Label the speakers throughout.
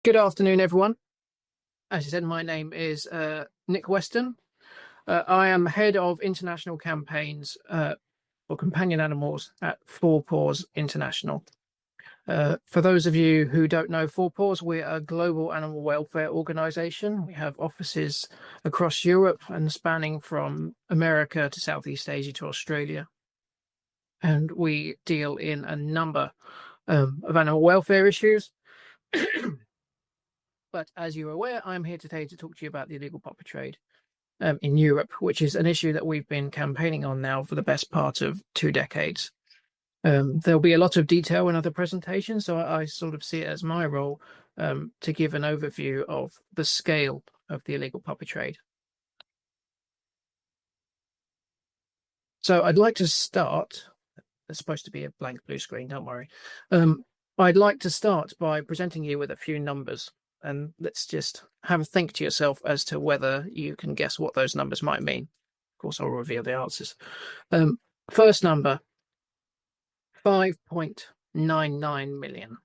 Speaker 1: Good afternoon, everyone. As I said, my name is Nick Weston. I am head of international campaigns for companion animals at Four Paws International. For those of you who don't know Four Paws, we're a global animal welfare organization. We have offices across Europe and spanning from America to Southeast Asia to Australia. And we deal in a number of animal welfare issues. But as you're aware, I'm here today to talk to you about the illegal puppy trade in Europe, which is an issue that we've been campaigning on now for the best part of 2 decades. There'll be a lot of detail in other presentations, so I sort of see it as my role to give an overview of the scale of the illegal puppy trade. So I'd like to start, there's supposed to be a blank blue screen, don't worry. I'd like to start by presenting you with a few numbers. And let's just have a think to yourself as to whether you can guess what those numbers might mean. Of course, I'll reveal the answers. First number, 5.99 million.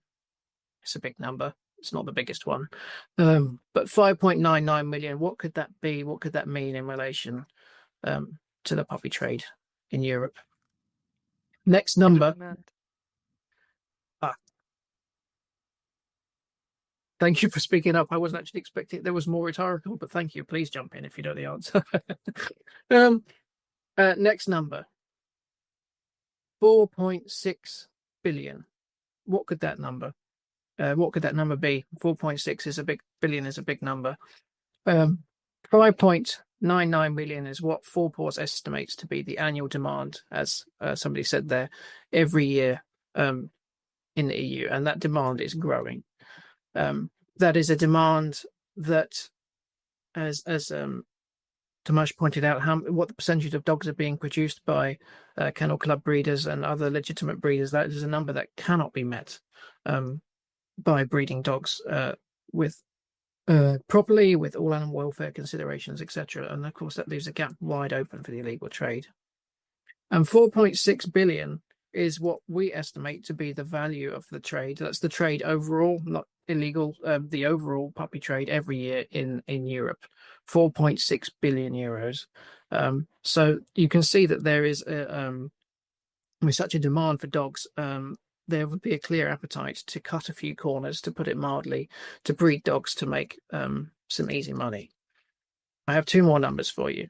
Speaker 1: It's a big number. It's not the biggest one. But 5.99 million, what could that be? What could that mean in relation to the puppy trade in Europe? Next number. Thank you for speaking up. I wasn't actually expecting there was more rhetorical, but thank you. Please jump in if you know the answer. Next number, 4.6 billion. What could that number? What could that number be? 4.6 is a big billion is a big number. 5.99 million is what Four Paws estimates to be the annual demand, as somebody said there, every year in the EU, and that demand is growing. That is a demand that, as Tomasz pointed out, what the percentage of dogs are being produced by kennel club breeders and other legitimate breeders, that is a number that cannot be met by breeding dogs with properly, with all animal welfare considerations, etc. And of course, that leaves a gap wide open for the illegal trade. And 4.6 billion is what we estimate to be the value of the trade. That's the trade overall, not illegal, the overall puppy trade every year in Europe, 4.6 billion euros. So you can see that there is, with such a demand for dogs, there would be a clear appetite to cut a few corners, to put it mildly, to breed dogs to make some easy money. I have 2 more numbers for you,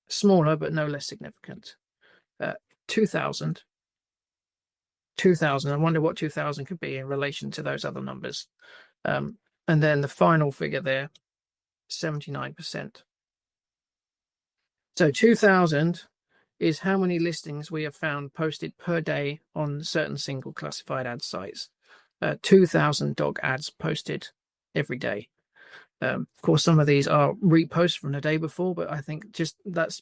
Speaker 1: smaller but no less significant. 2000. I wonder what 2000 could be in relation to those other numbers. And then the final figure there, 79%. So 2000 is how many listings we have found posted per day on certain single classified ad sites. 2000 dog ads posted every day. Of course, some of these are reposts from the day before, but I think just that's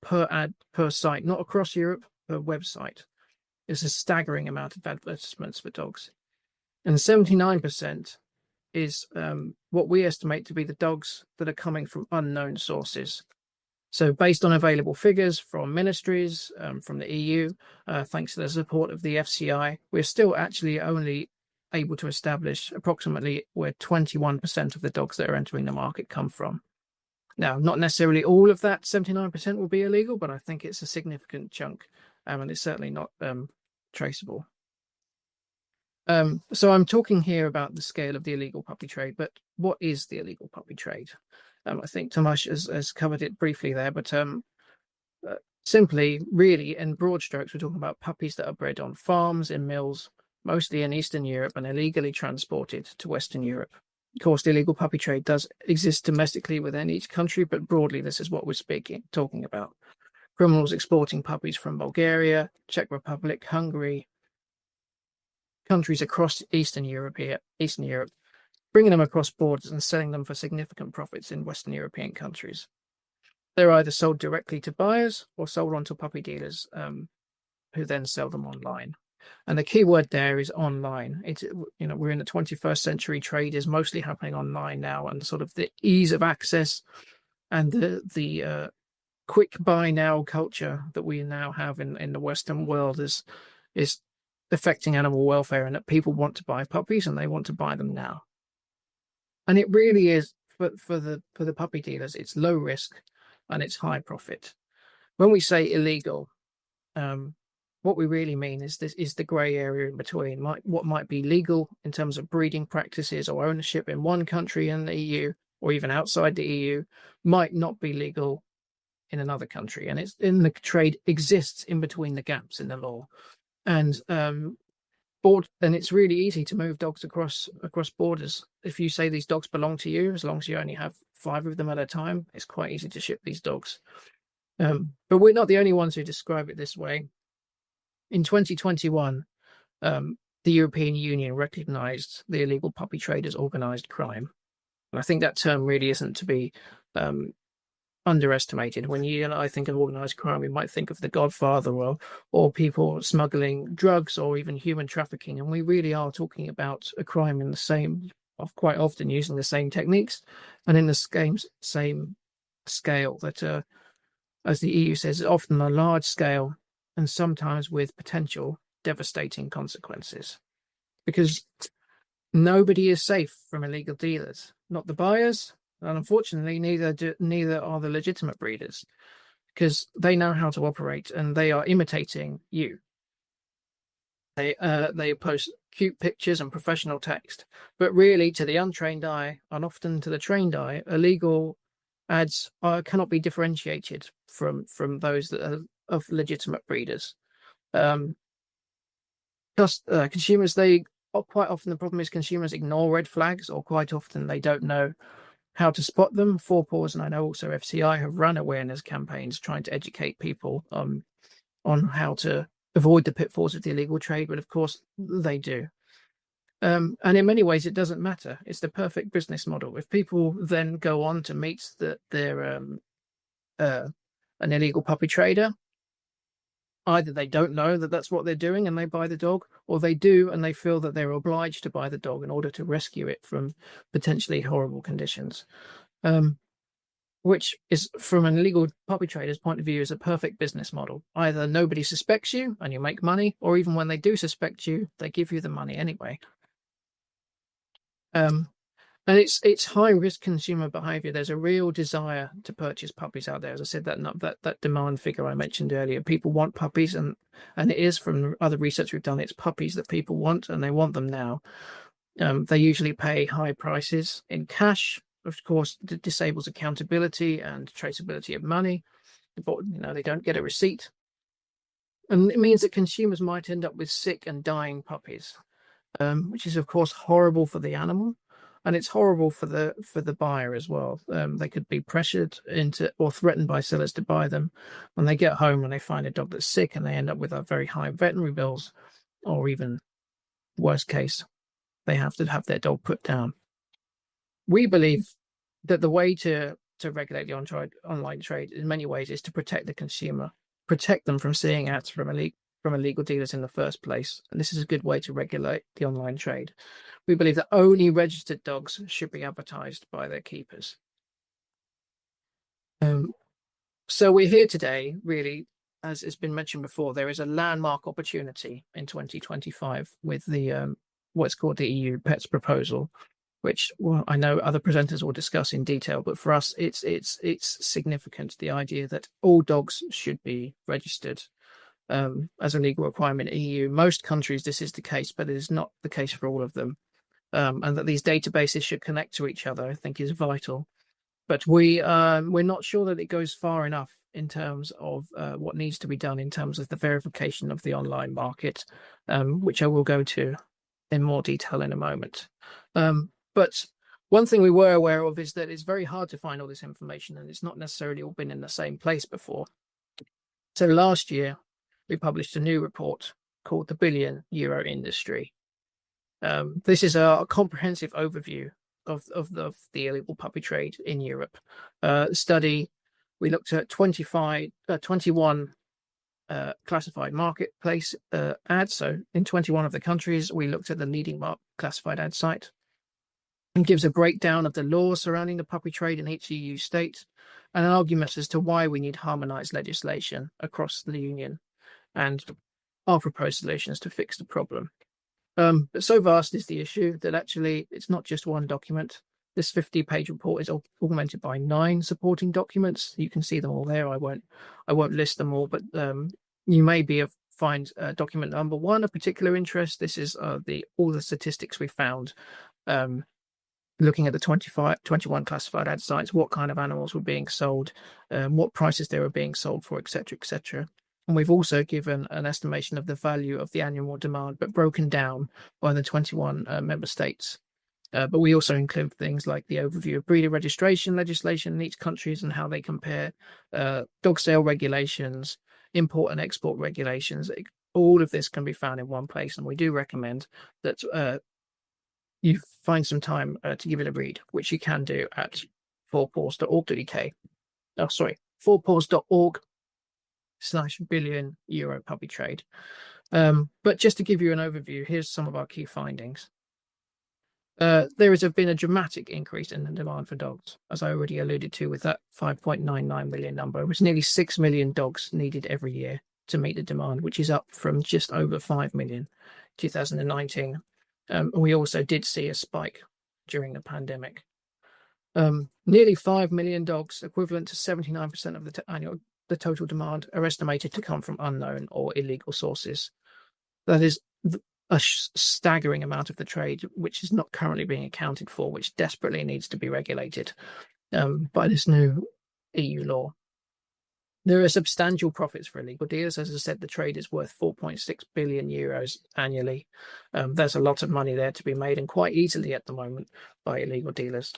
Speaker 1: per ad per site, not across Europe, per website. It's a staggering amount of advertisements for dogs. And 79% is what we estimate to be the dogs that are coming from unknown sources. So based on available figures from ministries, from the EU, thanks to the support of the FCI, we're still actually only able to establish approximately where 21% of the dogs that are entering the market come from. Now, not necessarily all of that 79% will be illegal, but I think it's a significant chunk. And it's certainly not traceable. So I'm talking here about the scale of the illegal puppy trade, but what is the illegal puppy trade? I think Tomasz has covered it briefly there, but simply, really, in broad strokes, we're talking about puppies that are bred on farms, in mills, mostly in Eastern Europe, and illegally transported to Western Europe. Of course, the illegal puppy trade does exist domestically within each country, but broadly, this is what we're talking about. Criminals exporting puppies from Bulgaria, Czech Republic, Hungary, countries across Eastern Europe, bringing them across borders and selling them for significant profits in Western European countries. They're either sold directly to buyers or sold onto puppy dealers who then sell them online. And the key word there is online. We're in the 21st century. Trade is mostly happening online now, and sort of the ease of access and the quick buy now culture that we now have in the Western world is affecting animal welfare, and that people want to buy puppies and they want to buy them now. And it really is for the puppy dealers. It's low risk and it's high profit. When we say illegal, what we really mean is this is the grey area in between. What might be legal in terms of breeding practices or ownership in one country in the EU or even outside the EU might not be legal in another country, and it's in the trade exists in between the gaps in the law. And and it's really easy to move dogs across borders. If you say these dogs belong to you, as long as you only have 5 of them at a time, it's quite easy to ship these dogs. But we're not the only ones who describe it this way. In 2021, the European Union recognized the illegal puppy trade as organized crime. And I think that term really isn't to be underestimated. When you and I think of organized crime, we might think of The Godfather or people smuggling drugs or even human trafficking. And we really are talking about a crime in the same, quite often using the same techniques and in the same scale that, as the EU says, often a large scale and sometimes with potential devastating consequences. Because nobody is safe from illegal dealers, not the buyers, and unfortunately, neither are the legitimate breeders, because they know how to operate and they are imitating you. They post cute pictures and professional text, but really, to the untrained eye and often to the trained eye, illegal ads cannot be differentiated from those that are of legitimate breeders. Consumers, quite often the problem is consumers ignore red flags, or quite often they don't know how to spot them. Four Paws, and I know also FCI, have run awareness campaigns trying to educate people on how to avoid the pitfalls of the illegal trade, but of course they do. And in many ways, it doesn't matter. It's the perfect business model. If people then go on to meet that they're an illegal puppy trader, either they don't know that that's what they're doing and they buy the dog, or they do and they feel that they're obliged to buy the dog in order to rescue it from potentially horrible conditions, which is, from an illegal puppy trader's point of view, is a perfect business model. Either nobody suspects you and you make money, or even when they do suspect you, they give you the money anyway. And it's high risk consumer behavior. There's a real desire to purchase puppies out there. As I said, that demand figure I mentioned earlier, people want puppies, and it is, from other research we've done, it's puppies that people want, and they want them now. They usually pay high prices in cash. Of course, it disables accountability and traceability of money. But they don't get a receipt, and it means that consumers might end up with sick and dying puppies, which is of course horrible for the animal. And it's horrible for the buyer as well. They could be pressured into or threatened by sellers to buy them. When they get home and they find a dog that's sick, and they end up with a very high veterinary bills, or even worst case, they have to have their dog put down. We believe that the way to regulate the online trade in many ways is to protect the consumer, protect them from seeing ads from illegal dealers in the first place. And this is a good way to regulate the online trade. We believe that only registered dogs should be advertised by their keepers. So we're here today, really, as has been mentioned before, there is a landmark opportunity in 2025 with the what's called the EU Pets proposal, which, well, I know other presenters will discuss in detail, but for us, it's significant. The idea that all dogs should be registered as a legal requirement in the EU. Most countries, this is the case, but it is not the case for all of them. And that these databases should connect to each other, I think, is vital. But we're not sure that it goes far enough in terms of what needs to be done in terms of the verification of the online market, which I will go to in more detail in a moment. But one thing we were aware of is that it's very hard to find all this information, and it's not necessarily all been in the same place before. So last year, we published a new report called The Billion Euro Industry. This is a comprehensive overview of the illegal puppy trade in Europe. Study, we looked at 21 classified marketplace ads. So in 21 of the countries, we looked at the leading classified ad site, and gives a breakdown of the laws surrounding the puppy trade in each EU state, and an argument as to why we need harmonized legislation across the Union, and our proposed solutions to fix the problem. But so vast is the issue that actually it's not just one document. This 50-page report is augmented by 9 supporting documents. You can see them all there. I won't list them all, but you may find document number 1 of particular interest. This is all the statistics we found, looking at the 21 classified ad sites, what kind of animals were being sold, what prices they were being sold for, etc., etc. And we've also given an estimation of the value of the annual demand, but broken down by the 21 member states. But we also include things like the overview of breeder registration legislation in each country and how they compare, dog sale regulations, import and export regulations. All of this can be found in one place, and we do recommend that you find some time to give it a read, which you can do at fourpaws.org.uk. Oh, sorry, fourpaws.org/billion euro puppy trade. But just to give you an overview, here's some of our key findings. There has been a dramatic increase in the demand for dogs, as I already alluded to with that 5.99 million number. It was nearly 6 million dogs needed every year to meet the demand, which is up from just over 5 million in 2019. We also did see a spike during the pandemic. Nearly 5 million dogs, equivalent to 79% of the total demand, are estimated to come from unknown or illegal sources. That is a staggering amount of the trade, which is not currently being accounted for, which desperately needs to be regulated by this new EU law. There are substantial profits for illegal dealers. As I said, the trade is worth 4.6 billion euros annually. There's a lot of money there to be made, and quite easily at the moment, by illegal dealers.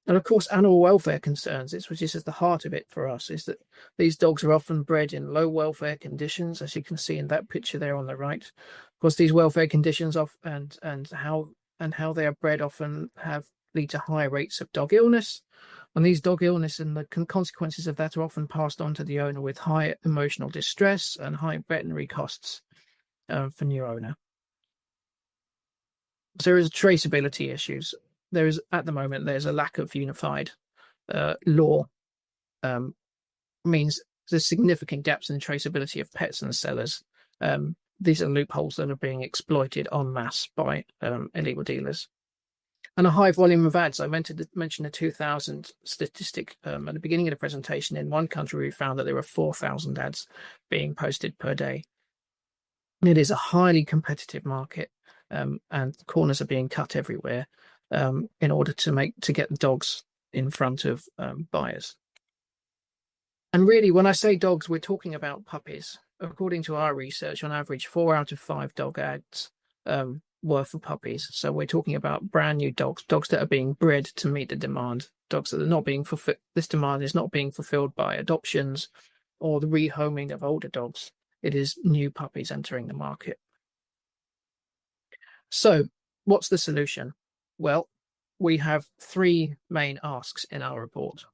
Speaker 1: And of course, animal welfare concerns, which is at the heart of it for us, is that these dogs are often bred in low welfare conditions, as you can see in that picture there on the right. Of course, these welfare conditions and how they are bred often lead to high rates of dog illness. And these dog illness and the consequences of that are often passed on to the owner with high emotional distress and high veterinary costs for new owner. So there is traceability issues. There's a lack of unified law. Means there's significant gaps in the traceability of pets and sellers. These are loopholes that are being exploited en masse by illegal dealers. And a high volume of ads. I mentioned the 2000 statistic at the beginning of the presentation. In one country, we found that there were 4,000 ads being posted per day. It is a highly competitive market, and corners are being cut everywhere in order to get the dogs in front of buyers. And really, when I say dogs, we're talking about puppies. According to our research, on average, 4 out of 5 dog ads were for puppies. So we're talking about brand new dogs that are being bred to meet the demand, dogs that are not being fulfilled. This demand is not being fulfilled by adoptions or the rehoming of older dogs. It is new puppies entering the market. So what's the solution? Well, we have 3 main asks in our report.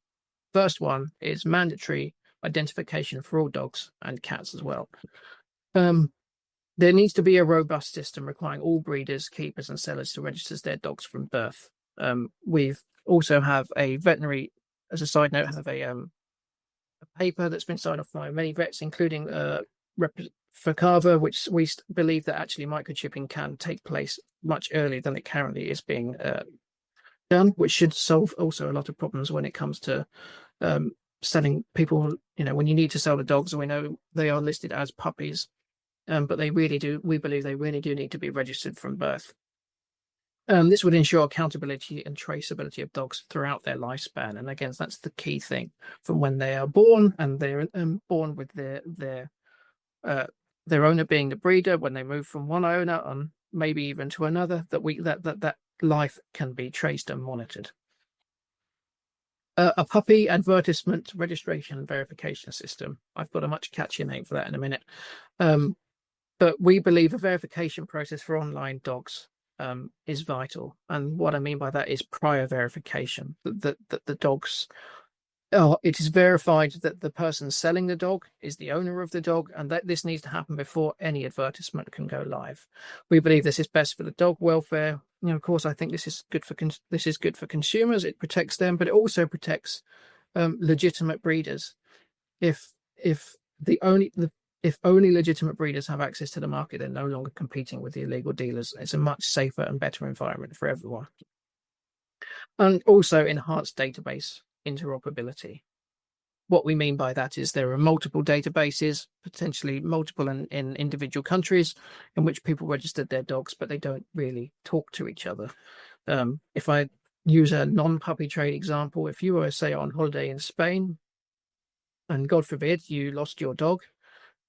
Speaker 1: First one is mandatory identification for all dogs and cats as well. There needs to be a robust system requiring all breeders, keepers, and sellers to register their dogs from birth. We've also have a veterinary, as a side note, have a paper that's been signed off by many vets, including for Cava, which we believe that actually microchipping can take place much earlier than it currently is being done, which should solve also a lot of problems when it comes to selling people. When you need to sell the dogs, we know they are listed as puppies. But we believe they really do need to be registered from birth. This would ensure accountability and traceability of dogs throughout their lifespan. And again, that's the key thing, from when they are born, and they're born with their owner being the breeder, when they move from one owner and maybe even to another, that life can be traced and monitored. A puppy advertisement registration and verification system. I've got a much catchier name for that in a minute. But we believe a verification process for online dogs is vital. And what I mean by that is prior verification, that the dogs, it is verified that the person selling the dog is the owner of the dog, and that this needs to happen before any advertisement can go live. We believe this is best for the dog welfare. Of course, I think this is good for consumers. It protects them, but it also protects legitimate breeders. If only legitimate breeders have access to the market, they're no longer competing with the illegal dealers. It's a much safer and better environment for everyone. and also enhanced database interoperability. What we mean by that is there are multiple databases, potentially multiple in individual countries, in which people registered their dogs, but they don't really talk to each other. If I use a non-puppy trade example, if you were, say, on holiday in Spain, and God forbid you lost your dog,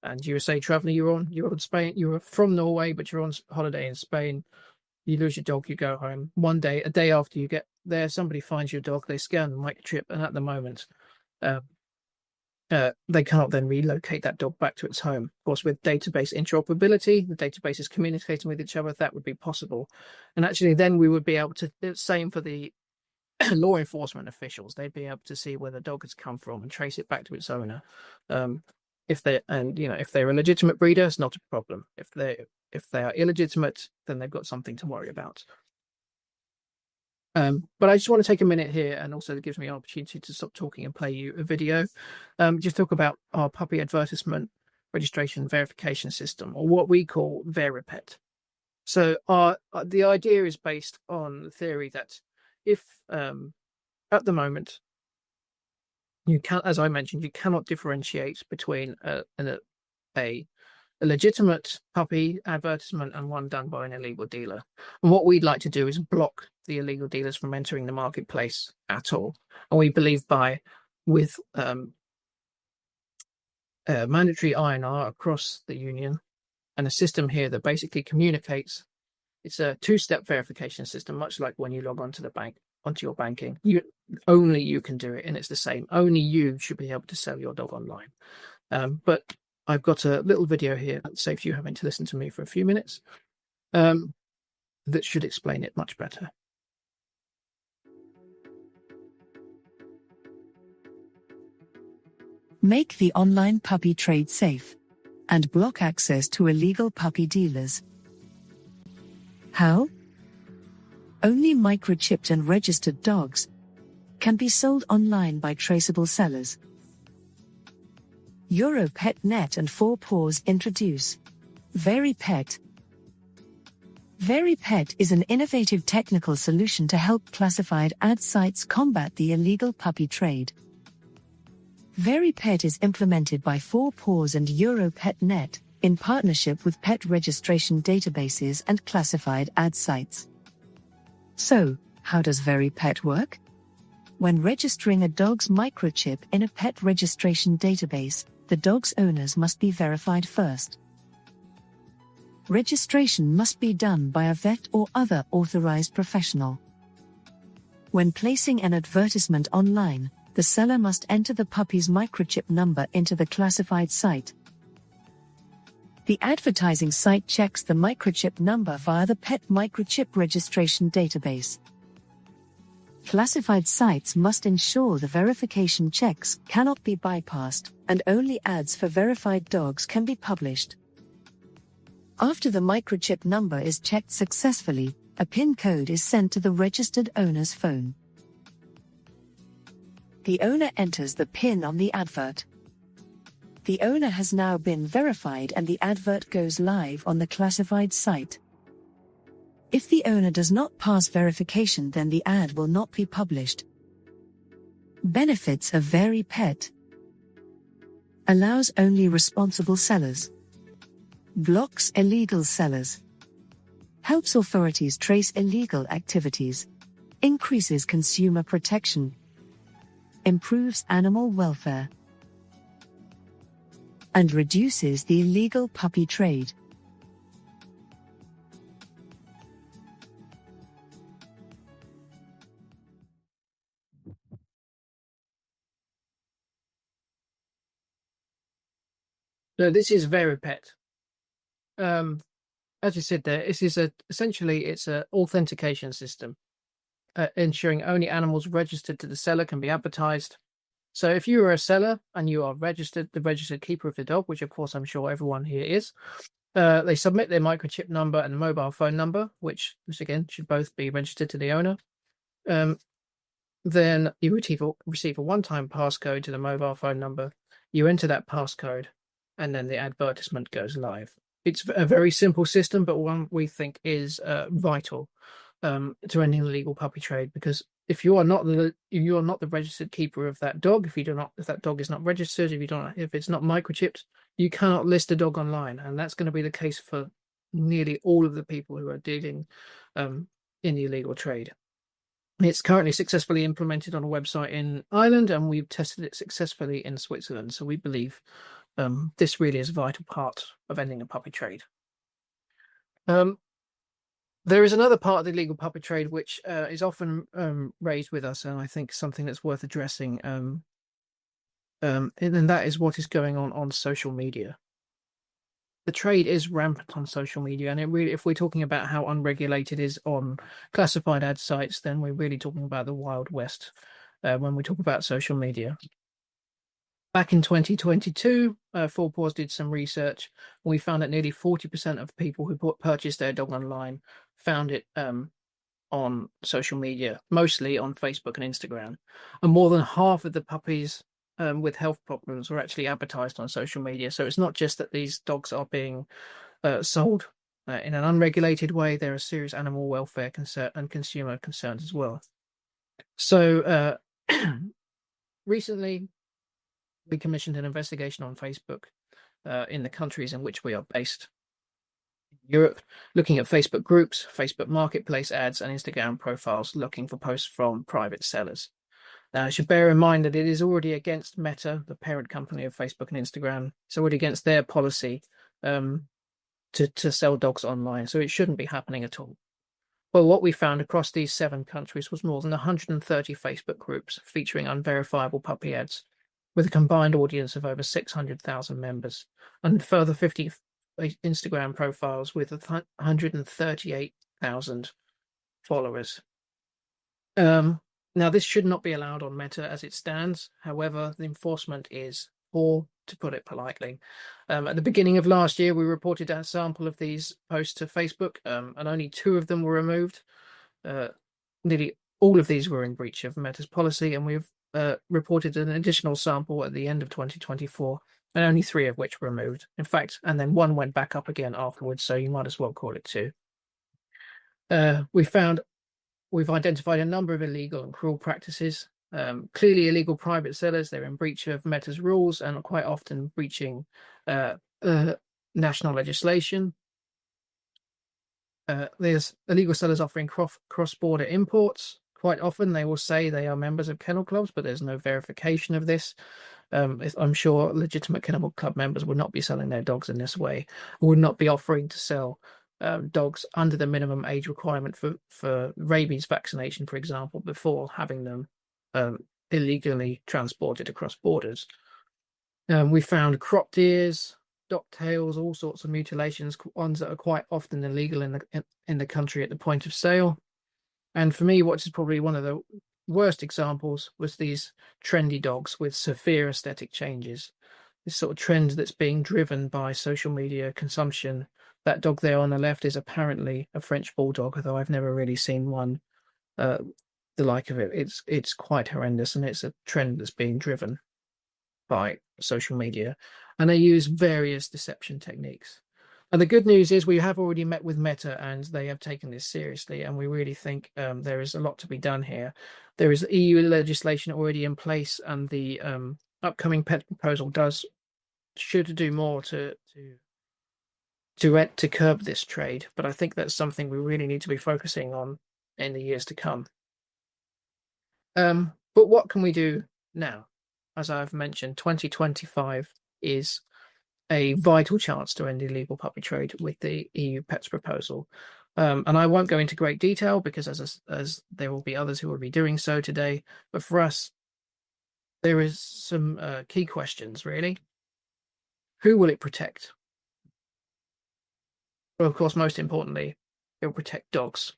Speaker 1: and you were, say, traveling, you're on Spain, you were from Norway, but you're on holiday in Spain, you lose your dog, you go home. One day, a day after you get there, somebody finds your dog, they scan the microchip, and at the moment, they cannot then relocate that dog back to its home. Of course, with database interoperability, the database is communicating with each other, that would be possible. And actually, then we would be able to, same for the law enforcement officials, they'd be able to see where the dog has come from and trace it back to its owner. If they're a legitimate breeder, it's not a problem. If they are illegitimate, then they've got something to worry about. But I just want to take a minute here, and also it gives me an opportunity to stop talking and play you a video. Just talk about our puppy advertisement registration verification system, or what we call VeriPet. So the idea is based on the theory that if at the moment you can, as I mentioned, you cannot differentiate between a legitimate puppy advertisement and one done by an illegal dealer. And what we'd like to do is block the illegal dealers from entering the marketplace at all. And we believe with mandatory INR across the union and a system here that basically communicates, it's a two-step verification system, much like when you log onto the bank, onto your banking. Only you can do it, and it's the same. Only you should be able to sell your dog online. But I've got a little video here that saves you having to listen to me for a few minutes, that should explain it much better.
Speaker 2: Make the online puppy trade safe and block access to illegal puppy dealers. How? Only microchipped and registered dogs can be sold online by traceable sellers. EuroPetNet and Four Paws introduce VeriPet. VeriPet is an innovative technical solution to help classified ad sites combat the illegal puppy trade. VeriPet is implemented by Four Paws and EuroPetNet in partnership with pet registration databases and classified ad sites. So, how does VeriPet work? When registering a dog's microchip in a pet registration database, the dog's owners must be verified first. Registration must be done by a vet or other authorized professional. When placing an advertisement online, the seller must enter the puppy's microchip number into the classified site. The advertising site checks the microchip number via the pet microchip registration database. Classified sites must ensure the verification checks cannot be bypassed, and only ads for verified dogs can be published. After the microchip number is checked successfully, a PIN code is sent to the registered owner's phone. The owner enters the PIN on the advert. The owner has now been verified and the advert goes live on the classified site. If the owner does not pass verification, then the ad will not be published. Benefits of VeriPet: allows only responsible sellers, blocks illegal sellers, helps authorities trace illegal activities, increases consumer protection, improves animal welfare, and reduces the illegal puppy trade.
Speaker 1: So this is VeriPet. As you said there, this is essentially it's an authentication system, ensuring only animals registered to the seller can be advertised. So if you are a seller and you are registered, the registered keeper of the dog, which of course I'm sure everyone here is, they submit their microchip number and mobile phone number, which again should both be registered to the owner. Then you receive a one-time passcode to the mobile phone number. You enter that passcode, and then the advertisement goes live. It's a very simple system, but one we think is vital to ending the illegal puppy trade, because if you are not the registered keeper of that dog, if that dog is not registered, if it's not microchipped, you cannot list a dog online, and that's going to be the case for nearly all of the people who are dealing in the illegal trade. It's currently successfully implemented on a website in Ireland, and we've tested it successfully in Switzerland. So we believe this really is a vital part of ending the puppy trade. There is another part of the illegal puppy trade which is often raised with us, and I think something that's worth addressing, and that is what is going on social media. The trade is rampant on social media, and if we're talking about how unregulated it is on classified ad sites, then we're really talking about the Wild West when we talk about social media. Back in 2022, Four Paws did some research, and we found that nearly 40% of people who purchased their dog online found it on social media, mostly on Facebook and Instagram. And more than half of the puppies with health problems were actually advertised on social media. So it's not just that these dogs are being sold in an unregulated way. There are serious animal welfare and consumer concerns as well. So recently, we commissioned an investigation on Facebook in the countries in which we are based. Europe, looking at Facebook groups, Facebook marketplace ads, and Instagram profiles looking for posts from private sellers. Now, I should bear in mind that it is already against Meta, the parent company of Facebook and Instagram. It's already against their policy to sell dogs online, so it shouldn't be happening at all. Well, what we found across these 7 countries was more than 130 Facebook groups featuring unverifiable puppy ads, with a combined audience of over 600,000 members, and further 50 Instagram profiles with 138,000 followers. Now, this should not be allowed on Meta as it stands. However, the enforcement is poor, to put it politely. At the beginning of last year, we reported a sample of these posts to Facebook, and only 2 of them were removed. Nearly all of these were in breach of Meta's policy, and we've reported an additional sample at the end of 2024, and only 3 of which were removed. In fact, and then 1 went back up again afterwards, so you might as well call it 2. We've identified a number of illegal and cruel practices. Clearly illegal private sellers, they're in breach of Meta's rules and are quite often breaching national legislation. There's illegal sellers offering cross-border imports. Quite often they will say they are members of kennel clubs, but there's no verification of this. I'm sure legitimate kennel club members would not be selling their dogs in this way, would not be offering to sell dogs under the minimum age requirement for rabies vaccination, for example, before having them illegally transported across borders. We found cropped ears, dock tails, all sorts of mutilations, ones that are quite often illegal in the country at the point of sale. And for me, what is probably one of the worst examples was these trendy dogs with severe aesthetic changes. This sort of trend that's being driven by social media consumption. That dog there on the left is apparently a French bulldog, although I've never really seen one the like of it. It's quite horrendous, and it's a trend that's being driven by social media, and they use various deception techniques. And the good news is we have already met with Meta, and they have taken this seriously, and we really think there is a lot to be done here. There is EU legislation already in place, and the upcoming pet proposal should do more to curb this trade. But I think that's something we really need to be focusing on in the years to come. But what can we do now? As I've mentioned, 2025 is a vital chance to end the illegal puppy trade with the EU Pets proposal. And I won't go into great detail because as there will be others who will be doing so today. But for us, there is some key questions, really. Who will it protect? Well, of course, most importantly, it will protect dogs.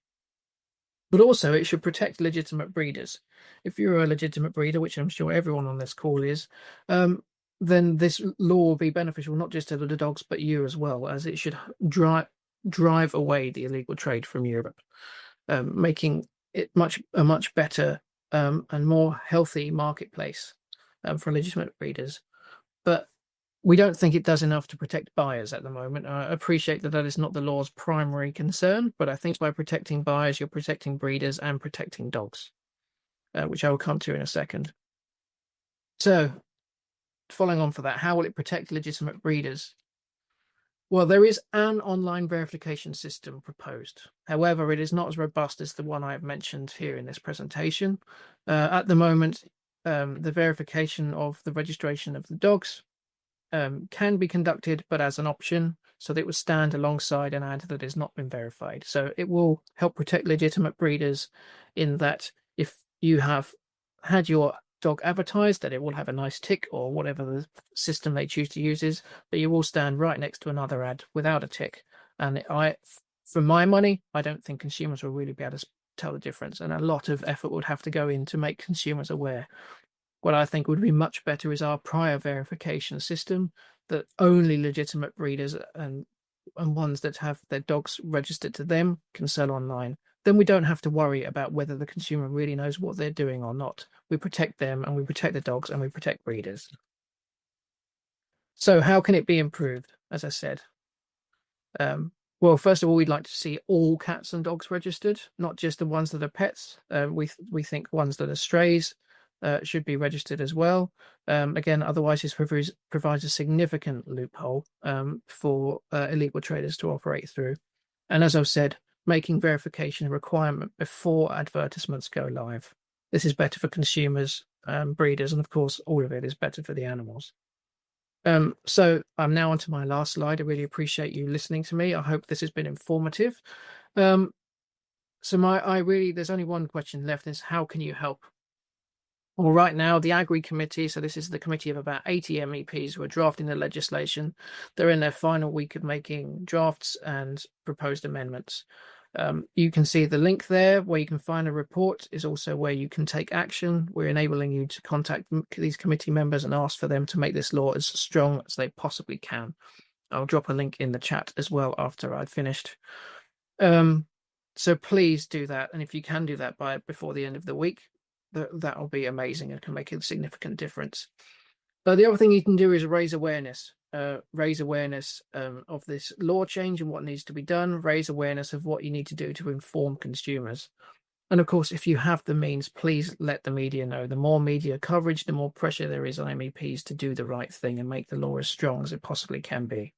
Speaker 1: But also, it should protect legitimate breeders. If you're a legitimate breeder, which I'm sure everyone on this call is, then this law will be beneficial not just to the dogs, but you as well, as it should drive away the illegal trade from Europe, making it a much better and more healthy marketplace for legitimate breeders. But we don't think it does enough to protect buyers at the moment. I appreciate that is not the law's primary concern, but I think by protecting buyers, you're protecting breeders and protecting dogs. which I will come to in a second. So, following on for that, how will it protect legitimate breeders? Well, there is an online verification system proposed. However, it is not as robust as the one I have mentioned here in this presentation. At the moment, the verification of the registration of the dogs can be conducted, but as an option, so that it would stand alongside an ad that has not been verified. So it will help protect legitimate breeders in that if you have had your dog advertised, that it will have a nice tick or whatever the system they choose to use is, but you will stand right next to another ad without a tick. And for my money, I don't think consumers will really be able to tell the difference, and a lot of effort would have to go in to make consumers aware. What I think would be much better is our prior verification system that only legitimate breeders and ones that have their dogs registered to them can sell online. Then we don't have to worry about whether the consumer really knows what they're doing or not. We protect them and we protect the dogs and we protect breeders. So how can it be improved? As I said, well, first of all, we'd like to see all cats and dogs registered, not just the ones that are pets. We think ones that are strays should be registered as well. Again, otherwise this provides a significant loophole for illegal traders to operate through. And as I've said, making verification a requirement before advertisements go live. This is better for consumers, breeders, and of course, all of it is better for the animals. So I'm now on to my last slide. I really appreciate you listening to me. I hope this has been informative. So there's only one question left, is how can you help? Well, right now, the Agri Committee, so this is the committee of about 80 MEPs who are drafting the legislation. They're in their final week of making drafts and proposed amendments. You can see the link there where you can find a report is also where you can take action. We're enabling you to contact these committee members and ask for them to make this law as strong as they possibly can. I'll drop a link in the chat as well after I've finished. So please do that. And if you can do that before the end of the week, that will be amazing and can make a significant difference. The other thing you can do is raise awareness of this law change and what needs to be done, raise awareness of what you need to do to inform consumers. And of course, if you have the means, please let the media know. The more media coverage, the more pressure there is on MEPs to do the right thing and make the law as strong as it possibly can be.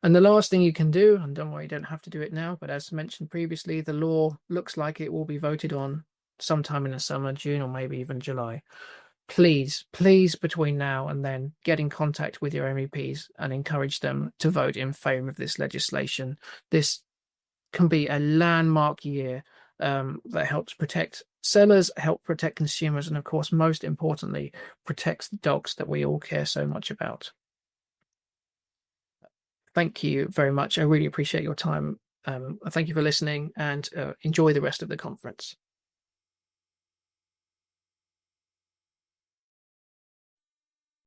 Speaker 1: And the last thing you can do, and don't worry, you don't have to do it now, but as mentioned previously, the law looks like it will be voted on sometime in the summer, June, or maybe even July. Please, between now and then, get in contact with your MEPs and encourage them to vote in favour of this legislation. This can be a landmark year that helps protect sellers, help protect consumers, and of course, most importantly, protects the dogs that we all care so much about. Thank you very much. I really appreciate your time. Thank you for listening, and enjoy the rest of the conference.